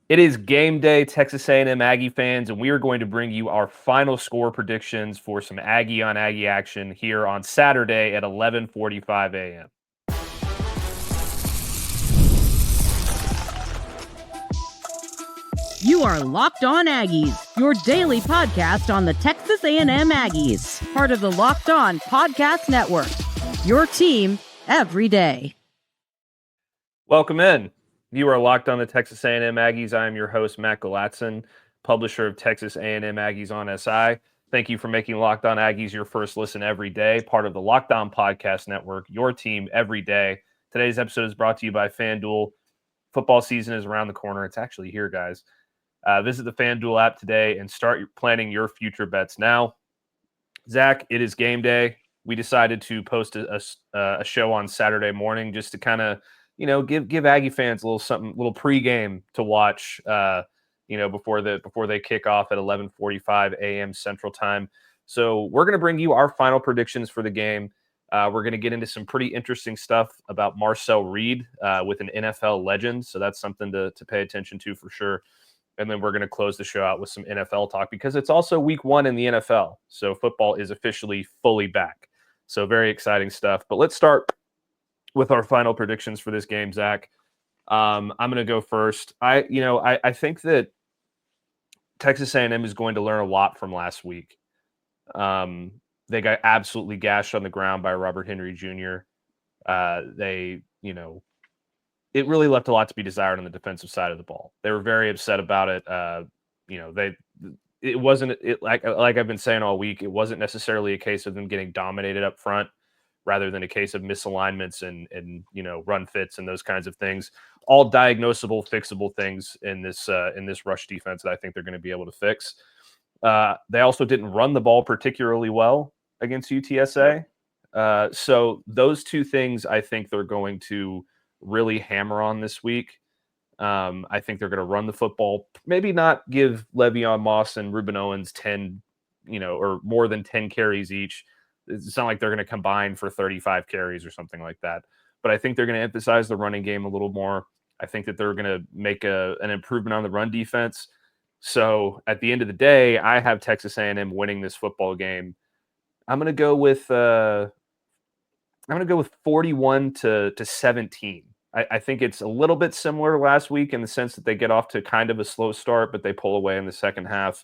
It is game day, Texas A&M Aggie fans, and we are going to bring you our final score predictions for some Aggie on Aggie action here on Saturday at 11:45 a.m. You are Locked On Aggies, your daily podcast on the Texas A&M Aggies, part of the Locked On Podcast Network. Your team every day. Welcome in. You are Locked On the Texas A&M Aggies. I am your host, Matt Galatzan, publisher of Texas A&M Aggies on SI. Thank you for making Locked On Aggies your first listen every day, part of the Locked On Podcast Network, your team every day. Today's episode is brought to you by FanDuel. Football season is around the corner. It's actually here, guys. Visit the FanDuel app today and start planning your future bets now. Zach, it is game day. We decided to post a show on Saturday morning just to kind of, give Aggie fans a little pregame to watch, before they kick off at 11:45 a.m. Central Time. So we're going to bring you our final predictions for the game. We're going to get into some pretty interesting stuff about Marcel Reed with an NFL legend. So that's something to pay attention to for sure. And then we're going to close the show out with some NFL talk because it's also week 1 in the NFL. So football is officially fully back. So very exciting stuff. But let's start with our final predictions for this game, Zach. I'm going to go first. I think that Texas A&M is going to learn a lot from last week. They got absolutely gashed on the ground by Robert Henry Jr. It really left a lot to be desired on the defensive side of the ball. They were very upset about it. Like I've been saying all week, it wasn't necessarily a case of them getting dominated up front, rather than a case of misalignments and run fits and those kinds of things. All diagnosable, fixable things in this rush defense that I think they're going to be able to fix. They also didn't run the ball particularly well against UTSA. So those two things I think they're going to really hammer on this week. I think they're going to run the football, maybe not give Le'Veon Moss and Ruben Owens 10, or more than 10 carries each. It's not like they're going to combine for 35 carries or something like that. But I think they're going to emphasize the running game a little more. I think that they're going to make an improvement on the run defense. So at the end of the day, I have Texas A&M winning this football game. I'm going to go with 41 to 17. I think it's a little bit similar to last week in the sense that they get off to kind of a slow start, but they pull away in the second half.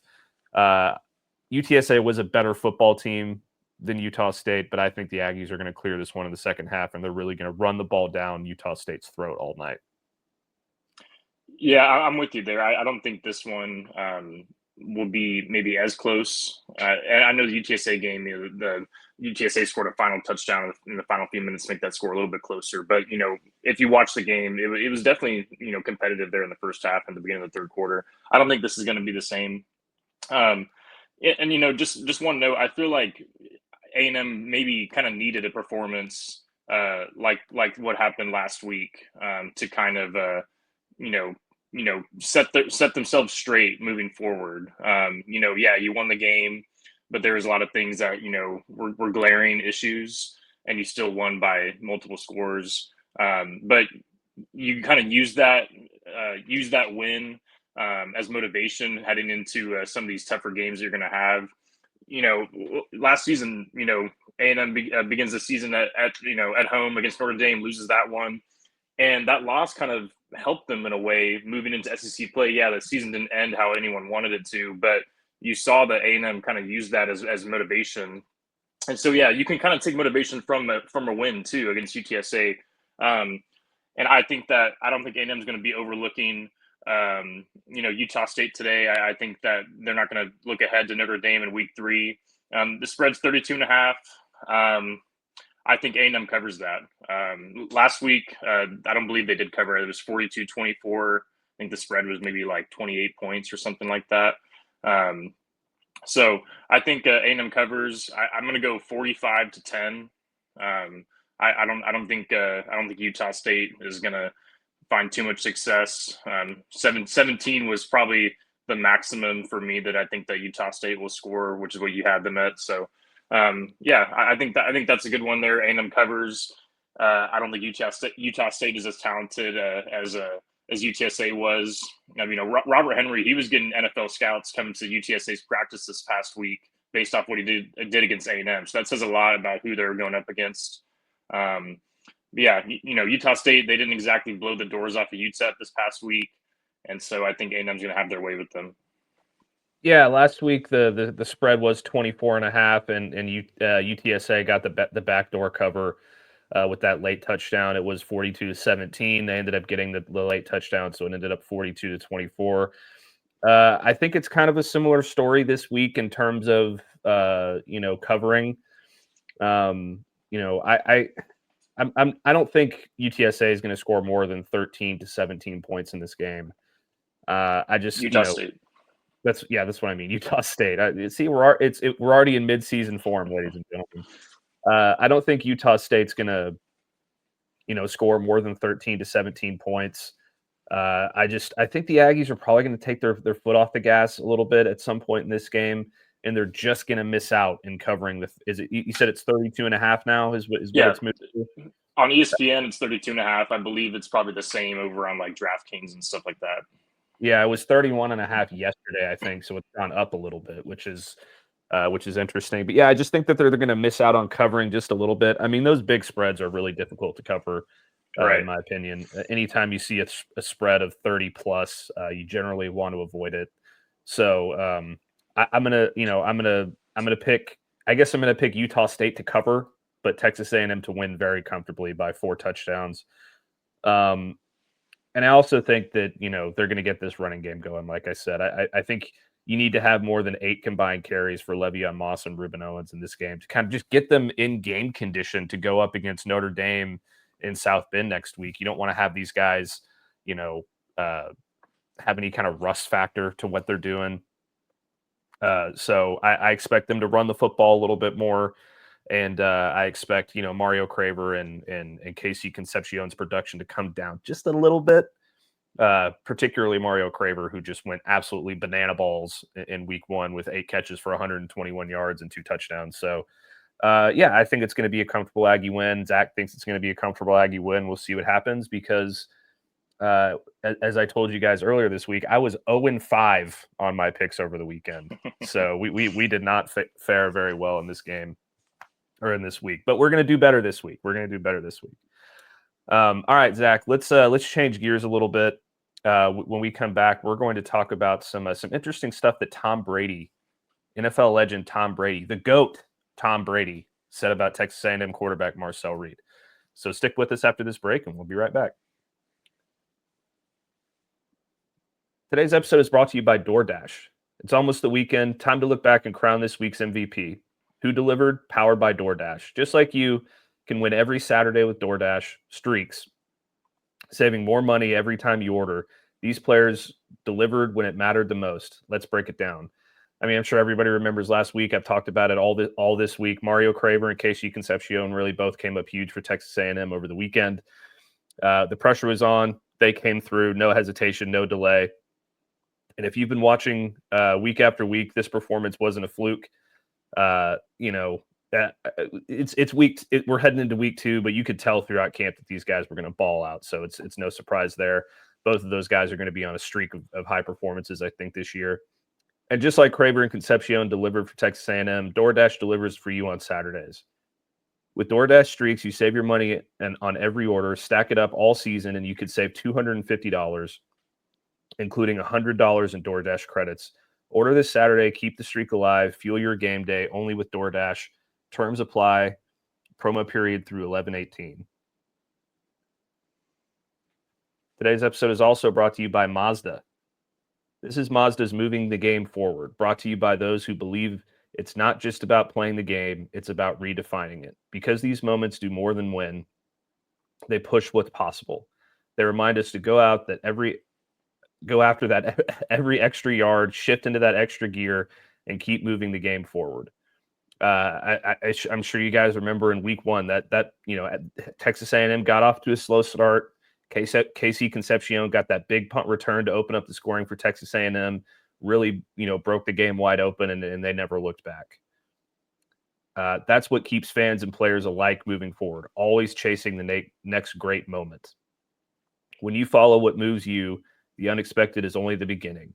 UTSA was a better football team than Utah State, but I think the Aggies are going to clear this one in the second half, and they're really going to run the ball down Utah State's throat all night. Yeah, I'm with you there. I don't think this one will be maybe as close. And I know the UTSA game, the UTSA scored a final touchdown in the final few minutes to make that score a little bit closer. But, if you watch the game, it was definitely, competitive there in the first half and the beginning of the third quarter. I don't think this is going to be the same. Just one note, I feel like A&M maybe kind of needed a performance like what happened last week to kind of, set themselves straight moving forward. You won the game, but there was a lot of things that, were glaring issues, and you still won by multiple scores. But you kind of use that win as motivation heading into some of these tougher games you're going to have. Last season, A&M begins the season at home against Notre Dame, loses that one. And that loss kind of helped them in a way moving into SEC play. Yeah, the season didn't end how anyone wanted it to, but you saw that A&M kind of use that as motivation. And so, yeah, you can kind of take motivation from a win too against UTSA. And I think that I don't think A&M is going to be overlooking, Utah State today. I think that they're not going to look ahead to Notre Dame in week 3. The spread's 32.5. I think A&M covers that. Last week, I don't believe they did cover it. It was 42-24. I think the spread was maybe like 28 points or something like that. So I think A&M covers. I'm going to go 45-10. I don't think Utah State is going to find too much success. 17 was probably the maximum for me that I think that Utah State will score, which is what you had them at. So. I think that's a good one there. A&M covers. I don't think Utah State is as talented as as UTSA was. I mean, Robert Henry, he was getting NFL scouts coming to UTSA's practice this past week based off what he did against A&M. So that says a lot about who they're going up against. Yeah, Utah State, they didn't exactly blow the doors off of UTEP this past week, and so I think A&M's going to have their way with them. Yeah, last week the spread was 24.5, and UTSA got the backdoor cover with that late touchdown. It was 42-17. They ended up getting the late touchdown, so it ended up 42-24. I think it's kind of a similar story this week in terms of covering. I don't think UTSA is going to score more than 13 to 17 points in this game. I just Utah State. That's what I mean. Utah State. We're already in mid-season form, ladies and gentlemen. I don't think Utah State's going to score more than 13 to 17 points. I think the Aggies are probably going to take their foot off the gas a little bit at some point in this game, and they're just going to miss out in covering the. Is it? You said it's 32.5 now. Is what it's moved to? On ESPN, it's 32.5. I believe it's probably the same over on like DraftKings and stuff like that. Yeah, it was 31.5 yesterday, I think. So it's gone up a little bit, which is interesting. But yeah, I just think that they're going to miss out on covering just a little bit. I mean, those big spreads are really difficult to cover, right, in my opinion. Anytime you see a spread of 30 plus, you generally want to avoid it. So I'm gonna pick. I guess I'm gonna pick Utah State to cover, but Texas A&M to win very comfortably by 4 touchdowns. And I also think that, they're going to get this running game going. Like I said, I think you need to have more than 8 combined carries for Le'Veon Moss and Ruben Owens in this game to kind of just get them in game condition to go up against Notre Dame in South Bend next week. You don't want to have these guys, have any kind of rust factor to what they're doing. So I expect them to run the football a little bit more. And I expect, Mario Craver and Casey Concepcion's production to come down just a little bit, particularly Mario Craver, who just went absolutely banana balls in week 1 with 8 catches for 121 yards and 2 touchdowns. So, I think it's going to be a comfortable Aggie win. Zach thinks it's going to be a comfortable Aggie win. We'll see what happens because, as I told you guys earlier this week, I was 0-5 on my picks over the weekend. So we did not fare very well in this game. Or in this week, but we're going to do better this week. All right, Zach, let's change gears a little bit. When we come back, we're going to talk about some interesting stuff that Tom Brady, NFL legend Tom Brady, the GOAT Tom Brady, said about Texas A&M quarterback Marcel Reed. So stick with us after this break, and we'll be right back. Today's episode is brought to you by DoorDash. It's almost the weekend. Time to look back and crown this week's MVP. Who delivered? Powered by DoorDash. Just like you can win every Saturday with DoorDash streaks, saving more money every time you order. These players delivered when it mattered the most. Let's break it down. I mean, I'm sure everybody remembers last week. I've talked about it all this week. Mario Craver and Casey Concepcion really both came up huge for Texas A&M over the weekend. The pressure was on. They came through. No hesitation, no delay. And if you've been watching week after week, this performance wasn't a fluke. It's week. We're heading into week 2, but you could tell throughout camp that these guys were going to ball out. So it's no surprise there. Both of those guys are going to be on a streak of high performances, I think, this year. And just like Craver and Concepcion delivered for Texas A&M, DoorDash delivers for you on Saturdays. With DoorDash streaks, you save your money on every order, stack it up all season, and you could save $250, including $100 in DoorDash credits. Order this Saturday, keep the streak alive, fuel your game day only with DoorDash. Terms apply, promo period through 11/18. Today's episode is also brought to you by Mazda. This is Mazda's Moving the Game Forward, brought to you by those who believe it's not just about playing the game, it's about redefining it. Because these moments do more than win, they push what's possible. They remind us to go after that every extra yard, shift into that extra gear, and keep moving the game forward. I'm sure you guys remember in week 1 that Texas A&M got off to a slow start. Casey Concepcion got that big punt return to open up the scoring for Texas A&M. Really, broke the game wide open, and they never looked back. That's what keeps fans and players alike moving forward, always chasing the next great moment. When you follow what moves you, the unexpected is only the beginning.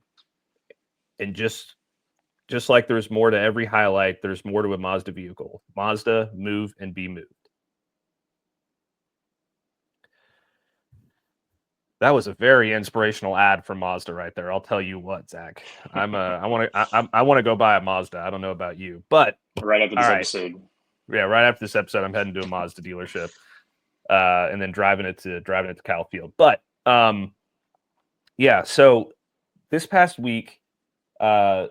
And just like there's more to every highlight, there's more to a Mazda vehicle. Mazda, move and be moved. That was a very inspirational ad for Mazda right there. I'll tell you what, Zach. I want to go buy a Mazda. I don't know about you, but right after this episode. Yeah, right after this episode, I'm heading to a Mazda dealership, and then driving it to Cal Field. But yeah. So this past week, a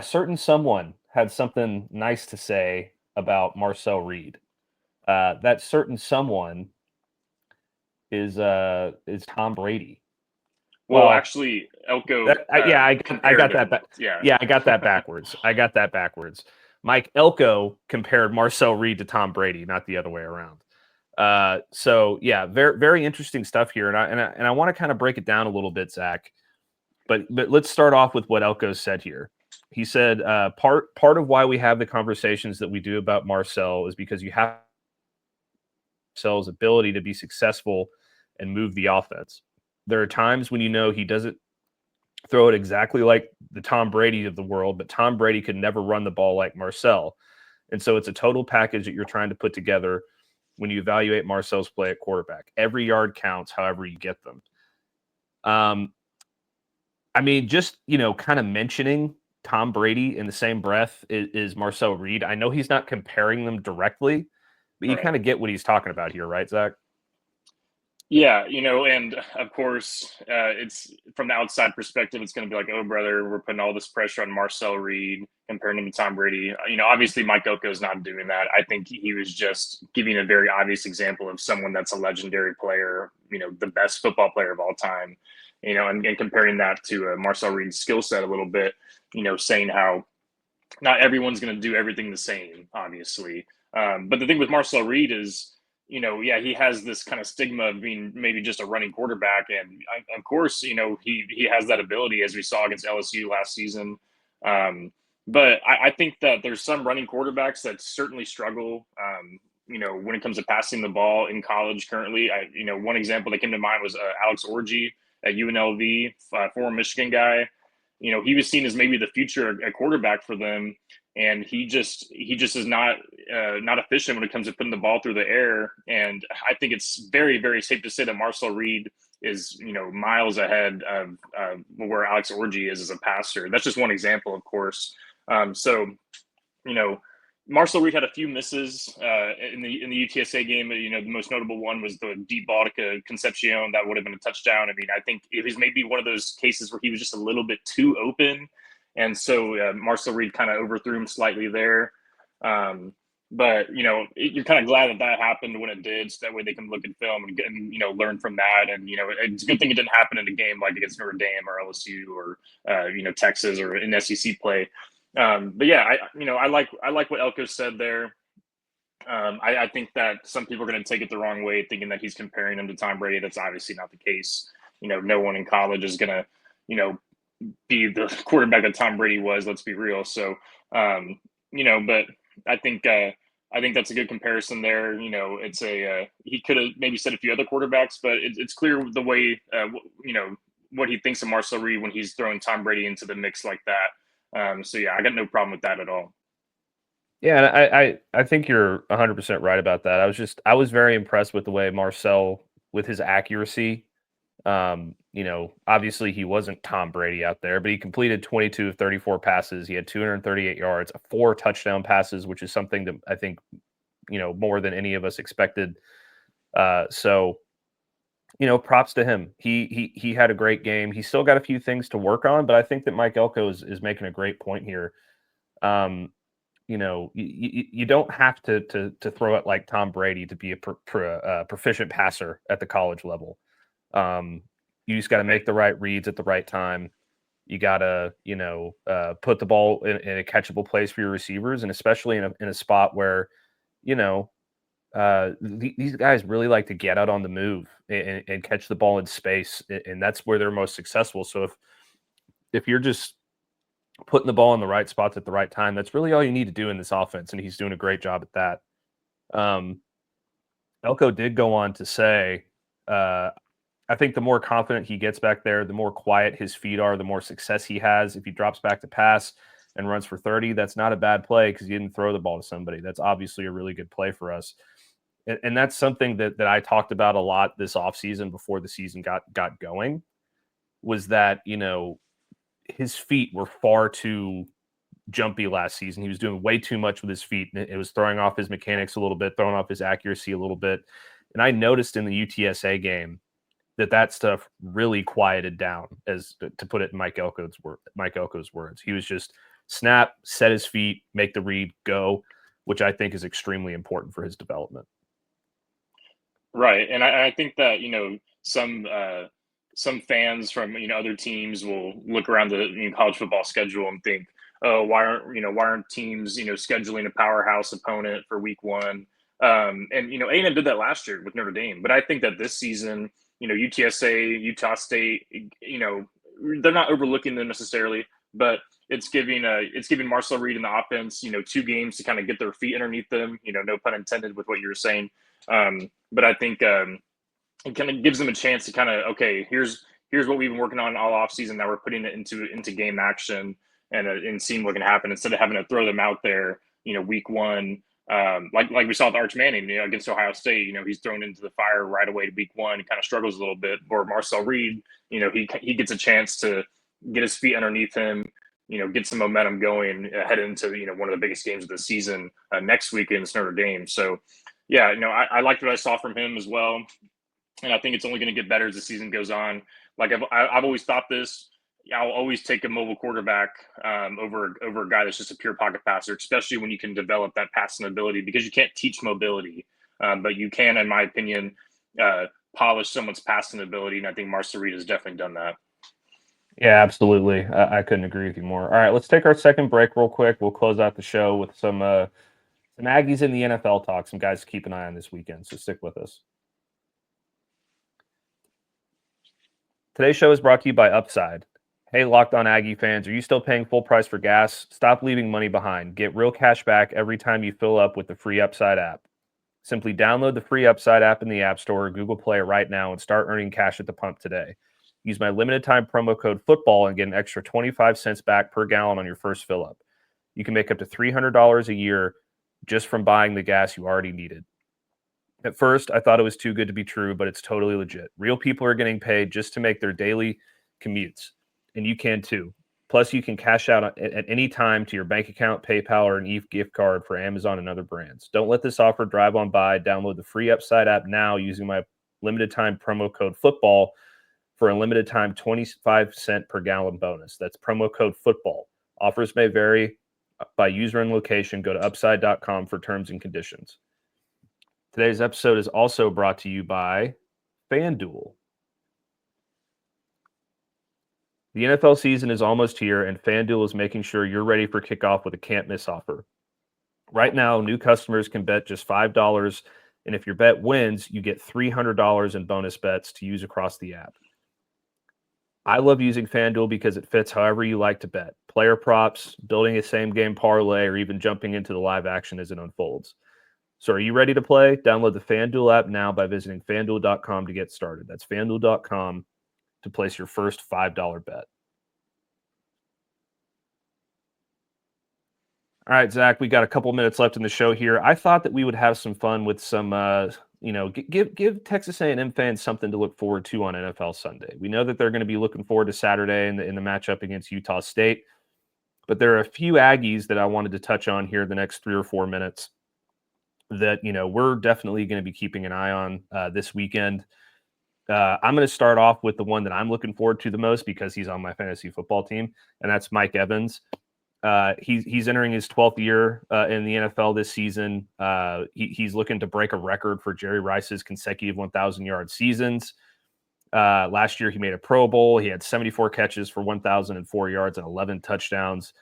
certain someone had something nice to say about Marcel Reed. That certain someone is Tom Brady. Well, actually, Elko. I got that. I got that backwards. Mike Elko compared Marcel Reed to Tom Brady, not the other way around. So yeah, very very interesting stuff here, and I want to kind of break it down a little bit, Zach. But let's start off with what Elko said here. He said part of why we have the conversations that we do about Marcel is because you have Marcel's ability to be successful and move the offense. There are times when you know he doesn't throw it exactly like the Tom Brady of the world, but Tom Brady could never run the ball like Marcel. And so it's a total package that you're trying to put together when you evaluate Marcel's play at quarterback. Every yard counts, however you get them. I mean, just, kind of mentioning Tom Brady in the same breath is Marcel Reed. I know he's not comparing them directly, but you kind of get what he's talking about here, right, Zach? Yeah, and of course, it's from the outside perspective, it's going to be like, oh, brother, we're putting all this pressure on Marcel Reed, comparing him to Tom Brady. Obviously, Mike Elko is not doing that. I think he was just giving a very obvious example of someone that's a legendary player, the best football player of all time, and comparing that to Marcel Reed's skill set a little bit, saying how not everyone's going to do everything the same, obviously. But the thing with Marcel Reed is, he has this kind of stigma of being maybe just a running quarterback. And of course, he has that ability, as we saw against LSU last season. But I think that there's some running quarterbacks that certainly struggle, when it comes to passing the ball in college currently. One example that came to mind was Alex Orji at UNLV, former Michigan guy. He was seen as maybe the future at quarterback for them. And he just is not efficient when it comes to putting the ball through the air. And I think it's very, very safe to say that Marcel Reed is, miles ahead of where Alex Orji is as a passer. That's just one example, of course. Marcel Reed had a few misses in the UTSA game. The most notable one was the deep ball to Concepcion that would have been a touchdown. I mean, I think it was maybe one of those cases where he was just a little bit too open. And so Marcel Reed kind of overthrew him slightly there. But, you're kind of glad that happened when it did, so that way they can look at film and learn from that. And, it's a good thing it didn't happen in a game like against Notre Dame or LSU or, Texas or in SEC play. But yeah, I like what Elko said there. I think that some people are going to take it the wrong way, thinking that he's comparing him to Tom Brady. That's obviously not the case. No one in college is going to, be the quarterback that Tom Brady was. Let's be real. So, but I think that's a good comparison there. It's he could have maybe said a few other quarterbacks, but it's clear the way, what he thinks of Marcel Reed when he's throwing Tom Brady into the mix like that. So yeah, I got no problem with that at all. Yeah, I think you're 100% right about that. I was very impressed with the way Marcel, with his accuracy. Obviously he wasn't Tom Brady out there, but he completed 22 of 34 passes. He had 238 yards, 4 touchdown passes, which is something that I think, more than any of us expected. So, props to him. He had a great game. He's still got a few things to work on, but I think that Mike Elko is making a great point here. You don't have to throw it like Tom Brady to be a proficient passer at the college level. You just got to make the right reads at the right time. You got to, put the ball in a catchable place for your receivers, and especially in a spot where, these guys really like to get out on the move and catch the ball in space, and that's where they're most successful. So if you're just putting the ball in the right spots at the right time, that's really all you need to do in this offense, and he's doing a great job at that. Elko did go on to say, I think the more confident he gets back there, the more quiet his feet are, the more success he has. If he drops back to pass and runs for 30, that's not a bad play because he didn't throw the ball to somebody. That's obviously a really good play for us. And that's something that I talked about a lot this offseason before the season got going, was that, his feet were far too jumpy last season. He was doing way too much with his feet, and it was throwing off his mechanics a little bit, throwing off his accuracy a little bit. And I noticed in the UTSA game that stuff really quieted down, as to put it in Mike Elko's words. He was just snap, set his feet, make the read, go, which I think is extremely important for his development. Right, and I think that some fans from other teams will look around the college football schedule and think, oh, why aren't teams scheduling a powerhouse opponent for week one? And A&M did that last year with Notre Dame, but I think that this season, UTSA, Utah State, they're not overlooking them necessarily, but it's giving Marcel Reed and the offense 2 games to kind of get their feet underneath them. No pun intended with what you were saying. But I think it kind of gives them a chance to kind of, okay, here's what we've been working on all off season. Now we're putting it into game action and seeing what can happen instead of having to throw them out there, week one. Like we saw with Arch Manning, against Ohio State, he's thrown into the fire right away to week one. He kind of struggles a little bit. Or Marcel Reed, he gets a chance to get his feet underneath him, get some momentum going, head into one of the biggest games of the season next week against Notre Dame. So, yeah, I liked what I saw from him as well, and I think it's only going to get better as the season goes on. Like I've always thought this. I'll always take a mobile quarterback over a guy that's just a pure pocket passer, especially when you can develop that passing ability, because you can't teach mobility, but you can, in my opinion, polish someone's passing ability, and I think Marcel Reed has definitely done that. Yeah, absolutely. I couldn't agree with you more. All right, let's take our second break real quick. We'll close out the show with some Aggies in the NFL talk, some guys to keep an eye on this weekend, so stick with us. Today's show is brought to you by Upside. Hey, Locked On Aggie fans, are you still paying full price for gas? Stop leaving money behind. Get real cash back every time you fill up with the free Upside app. Simply download the free Upside app in the App Store or Google Play right now and start earning cash at the pump today. Use my limited time promo code FOOTBALL and get an extra 25 cents back per gallon on your first fill up. You can make up to $300 a year just from buying the gas you already needed. At first, I thought it was too good to be true, but it's totally legit. Real people are getting paid just to make their daily commutes, and you can too. Plus, you can cash out at any time to your bank account, PayPal, or an ETH gift card for Amazon and other brands. Don't let this offer drive on by. Download the free Upside app now using my limited time promo code FOOTBALL for a limited time 25 cent per gallon bonus. That's promo code FOOTBALL. Offers may vary by user and location. Go to upside.com for terms and conditions. Today's episode is also brought to you by FanDuel. The NFL season is almost here, and FanDuel is making sure you're ready for kickoff with a can't-miss offer. Right now, new customers can bet just $5, and if your bet wins, you get $300 in bonus bets to use across the app. I love using FanDuel because it fits however you like to bet. Player props, building a same-game parlay, or even jumping into the live action as it unfolds. So are you ready to play? Download the FanDuel app now by visiting FanDuel.com to get started. That's FanDuel.com to place your first $5 bet. All right, Zach, we got a couple minutes left in the show here. I thought that we would have some fun with some, give Texas A&M fans something to look forward to on NFL Sunday. We know that they're going to be looking forward to Saturday in the matchup against Utah State, but there are a few Aggies that I wanted to touch on here the next 3 or 4 minutes that, we're definitely going to be keeping an eye on this weekend. I'm going to start off with the one that I'm looking forward to the most because he's on my fantasy football team, and that's Mike Evans. He's entering his 12th year in the NFL this season. He's looking to break a record for Jerry Rice's consecutive 1,000-yard seasons. Last year, he made a Pro Bowl. He had 74 catches for 1,004 yards and 11 touchdowns.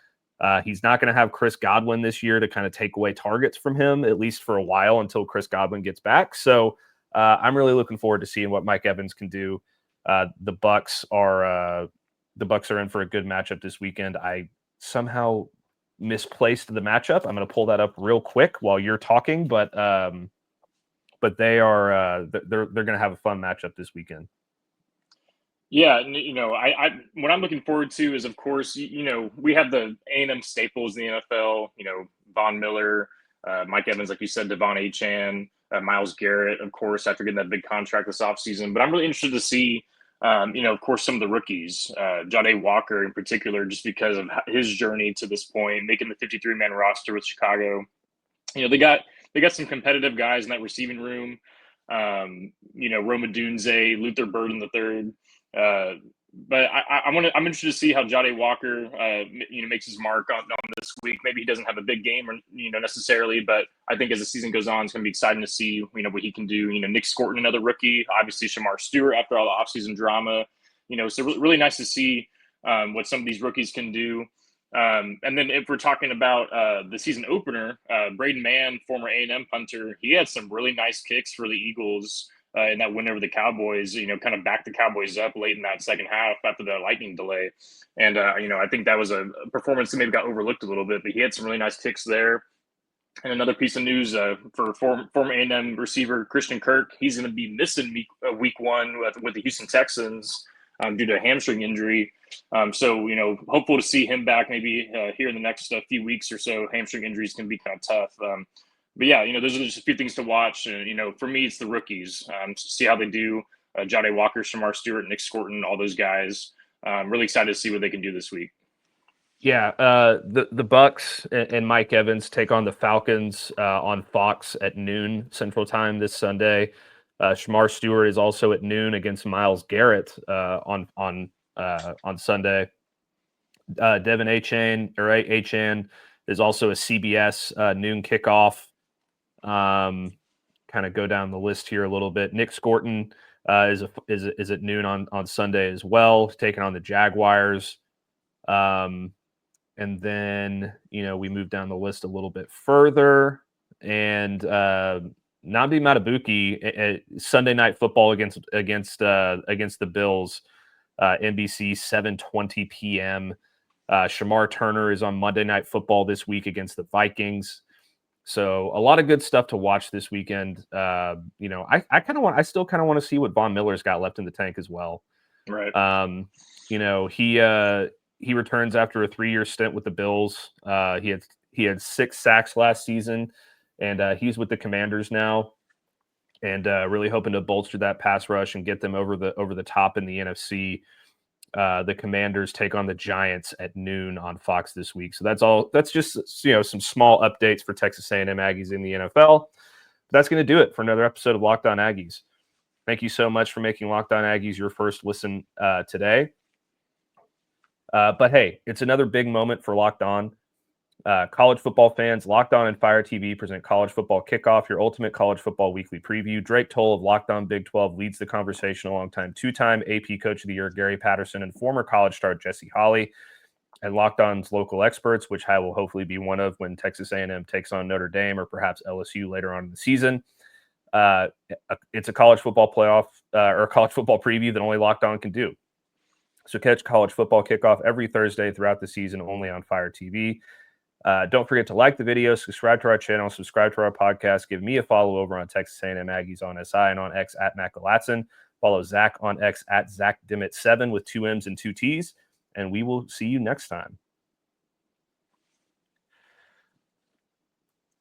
He's not going to have Chris Godwin this year to kind of take away targets from him, at least for a while until Chris Godwin gets back. So I'm really looking forward to seeing what Mike Evans can do. The Bucks are in for a good matchup this weekend. I somehow misplaced the matchup. I'm going to pull that up real quick while you're talking, but they are they're going to have a fun matchup this weekend. Yeah, I what I'm looking forward to is, of course, we have the A&M staples in the NFL. Von Miller, Mike Evans, like you said, Devon Achane, Myles Garrett, of course, after getting that big contract this offseason. But I'm really interested to see, of course, some of the rookies, Jade Walker in particular, just because of his journey to this point, making the 53-man roster with Chicago. They got some competitive guys in that receiving room. Roma Dunze, Luther Burden the third. But I'm interested to see how Jade Walker, makes his mark on this week. Maybe he doesn't have a big game, or necessarily, but I think as the season goes on, it's going to be exciting to see what he can do. Nick Scorton, another rookie, obviously Shamar Stewart after all the offseason drama. So really nice to see what some of these rookies can do. And then if we're talking about the season opener, Braden Mann, former A&M punter, he had some really nice kicks for the Eagles in that win over the Cowboys, kind of backed the Cowboys up late in that second half after the lightning delay. And, I think that was a performance that maybe got overlooked a little bit, but he had some really nice kicks there. And another piece of news for former A&M receiver Christian Kirk, he's going to be missing week one with the Houston Texans due to a hamstring injury. So, hopeful to see him back maybe here in the next few weeks or so. Hamstring injuries can be kind of tough. But yeah, those are just a few things to watch. For me, it's the rookies. See how they do. Jade Walker, Shamar Stewart, Nick Scorton, all those guys. Really excited to see what they can do this week. Yeah, the Bucks and Mike Evans take on the Falcons on Fox at noon Central Time this Sunday. Shamar Stewart is also at noon against Myles Garrett on Sunday. Devin Achane is also a CBS noon kickoff. Kind of go down the list here a little bit. Nick Scorton is at noon on Sunday as well, taking on the Jaguars. And then, we move down the list a little bit further. And Nabi Matabuki, Sunday Night Football against the Bills, NBC 7:20 p.m. Shamar Turner is on Monday Night Football this week against the Vikings. So a lot of good stuff to watch this weekend. I still kind of want to see what Von Miller's got left in the tank as well. Right. He returns after a 3-year stint with the Bills. He had 6 sacks last season, and he's with the Commanders now, and really hoping to bolster that pass rush and get them over the top in the NFC. The Commanders take on the Giants at noon on Fox this week. So that's just some small updates for Texas A&M Aggies in the NFL. That's going to do it for another episode of Locked On Aggies. Thank you so much for making Locked On Aggies your first listen today. But hey, it's another big moment for Locked On. College football fans, Locked On and Fire TV present College Football Kickoff, your ultimate college football weekly preview. Drake Toll of Locked On Big 12 leads the conversation alongside two-time AP Coach of the Year Gary Patterson and former college star Jesse Holley, and Locked On's local experts, which I will hopefully be one of when Texas A&M takes on Notre Dame or perhaps LSU later on in the season. It's a college football playoff or college football preview that only Locked On can do. So catch College Football Kickoff every Thursday throughout the season only on Fire TV. Don't forget to like the video, subscribe to our channel, subscribe to our podcast. Give me a follow over on Texas A&M Aggies on SI and on X at Matt Galatzan. Follow Zach on X at ZachDimmitt7 with 2 M's and 2 T's. And we will see you next time.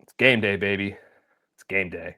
It's game day, baby. It's game day.